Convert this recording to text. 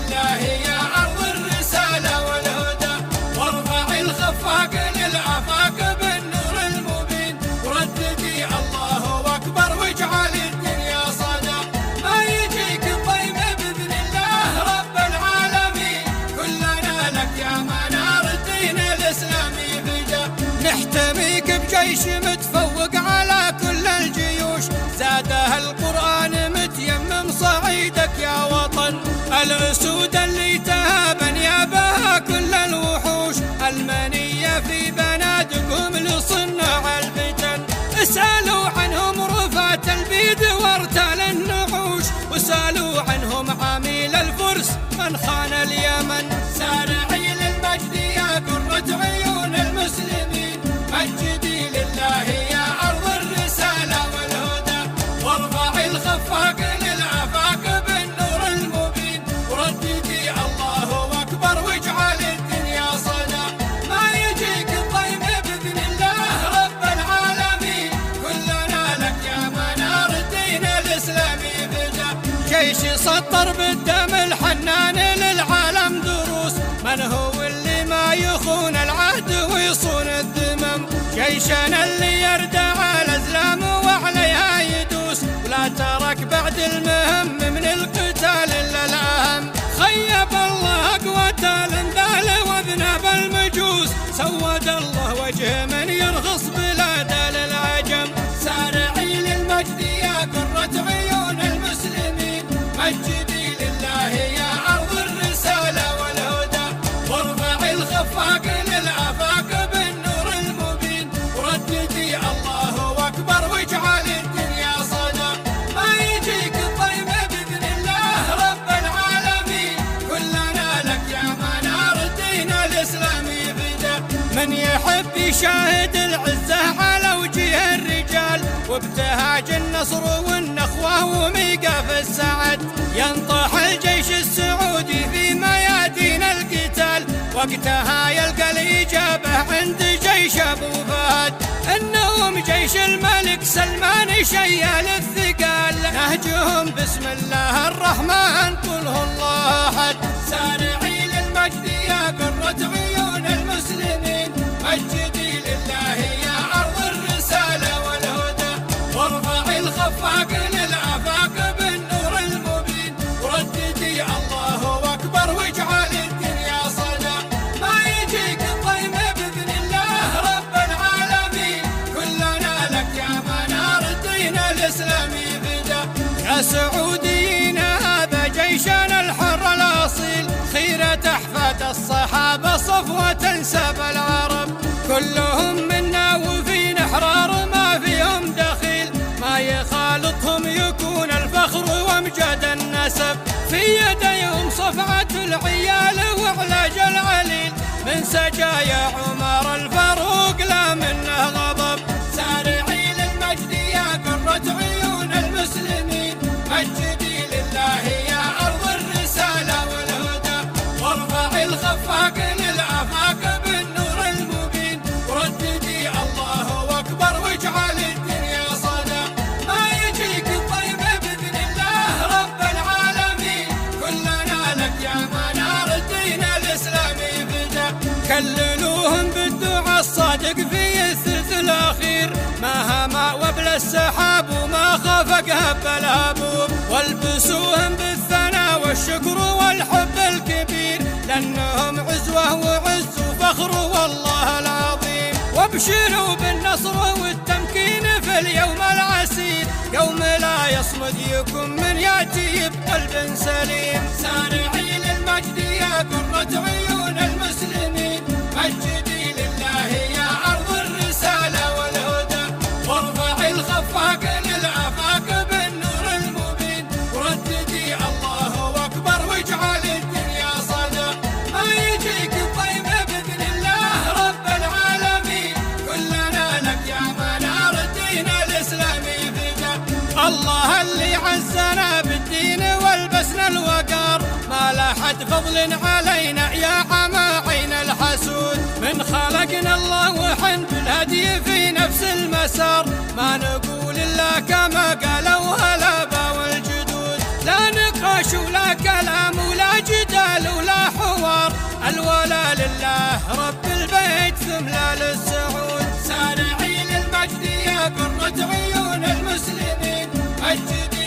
لله يا أرض الرسالة والهدى، وارفع الخفاق للآفاق بالنور المبين، ورددي الله أكبر واجعل الدنيا صدى. ما يجيك الضيم بإذن الله رب العالمين، كلنا لك يا منار الدين الإسلامي فدا. نحتميك بجيش متفوق على كل الجيوش، زادها القرآن متيمم صعيدك يا وطن. الأسود اللي تهابن يابها كل الوحوش، المنية في بنادقهم لصناع الفتن. اسألوا عنهم رفاة البيد وارتال النحوش، واسألوا عنهم عميل الفرس من خان اليمن. سارعي للمجد يا قرة عيون المسلمين، مجدي لله يا أرض الرسالة والهدى، وارفع الخفاق للآفاق بالنور المبين، ورددي الله أكبر واجعل الدنيا صدى. ما يجيك الضيم بإذن الله رب العالمين، كلنا لك يا منار الدين الإسلامي فدا. جيش سطر بالدم الحنان للعالم دروس، من هو اللي ما يخون العهد ويصون الذمم. جيشنا اللي يردع الأزلام وعليها يدوس، ولا ترك بعد المهم من القتال إلا الأهم. خيب الله قوة الانذال وذنب المجوس، سود الله وجه من يرخص بلاد للعجم. سارعي للمجد يا قرة عيون المسلمين، مجدي لله يا أرض الرسالة والهدى، وارفع الخفاق للآفاق بالنور المبين، ورددي الله أكبر واجعل الدنيا صدى. ما يجيك الضيم بإذن الله رب العالمين، كلنا لك يا منار الدين الإسلامي فدا. من يحب يشاهد العزة على وجه الرجال، وابتهاج النصر والنخوة وميقاف السعد، ينطح الجيش السعودي في ميادين القتال، وقتها يلقى الإجابة عند جيش أبو فهد. إنهم جيش الملك سلمان شيال الثقال، نهجهم بسم الله الرحمن قله الله أحد. سارعي للمجد يا قرة عيون المسلمين، مجدي لله يا أرض الرسالة والهدى، وارفع الخفاق للآفاق بالنور المبين، ورددي الله أكبر واجعل الدنيا صدى. ما يجيك الضيم بإذن الله رب العالمين، كلنا لك يا منار الدين الإسلامي فدا. يا سعوديين هذا جيشنا الحر الأصيل، خيرة أحفاد الصحابة صفوة ساب العرب، كلهم منا وفينا أحرار ما فيهم دخيل، ما يخالطهم يكون الفخر وامجاد النسب. في يديهم صفعة العيال وعلاج العليل، من سجايا عمر الفاروق لا منه غضب. سارعي للمجد يا قرة عيون المسلمين، مجدي لله يا أرض الرسالة والهدى، وارفع الخفاق للآفاق بالنور المبين، ورددي الله أكبر واجعل الدنيا صدى. ما يجيك الضيم بإذن الله رب العالمين، كلنا لك يا منار الدين الإسلامي فدا. كللوهم بالدعاء الصادق في الثلث الأخير، ما هما وبل السحاب وما خفق هب الهبوب، والبسوهم بالثناء والشكر والحب الكبير، لأنهم عزوة وعز وفخر والله العظيم. وابشروا بالنصر والتمكين في اليوم العسير، يوم لا يصمد يكن من يأتي بقلب سليم. سارعي للمجد يا قرة عيون المسلمين، مجدي لله يا أرض الرسالة والهدى، وارفع الخفاق للآفاق بالنور المبين، ورددي الله أكبر واجعل الدنيا صدى. ما يجيك الضيم بإذن الله رب العالمين، كلنا لك يا منار الدين الإسلامي فدا. الله اللي عزنا بالدين والبسنا الوقار، ما لا حد فضل علينا يا عما عين الحسود، من خلقنا الله وحن بالهدي في نفس المسار، ما نقول إلا كما قالوا الآباء والجدود، لا نقاش ولا كلام ولا جدال لا لله رب البيت ثم لا للسعود. سارعي للمجد يا قرة عيون المسلمين، مجد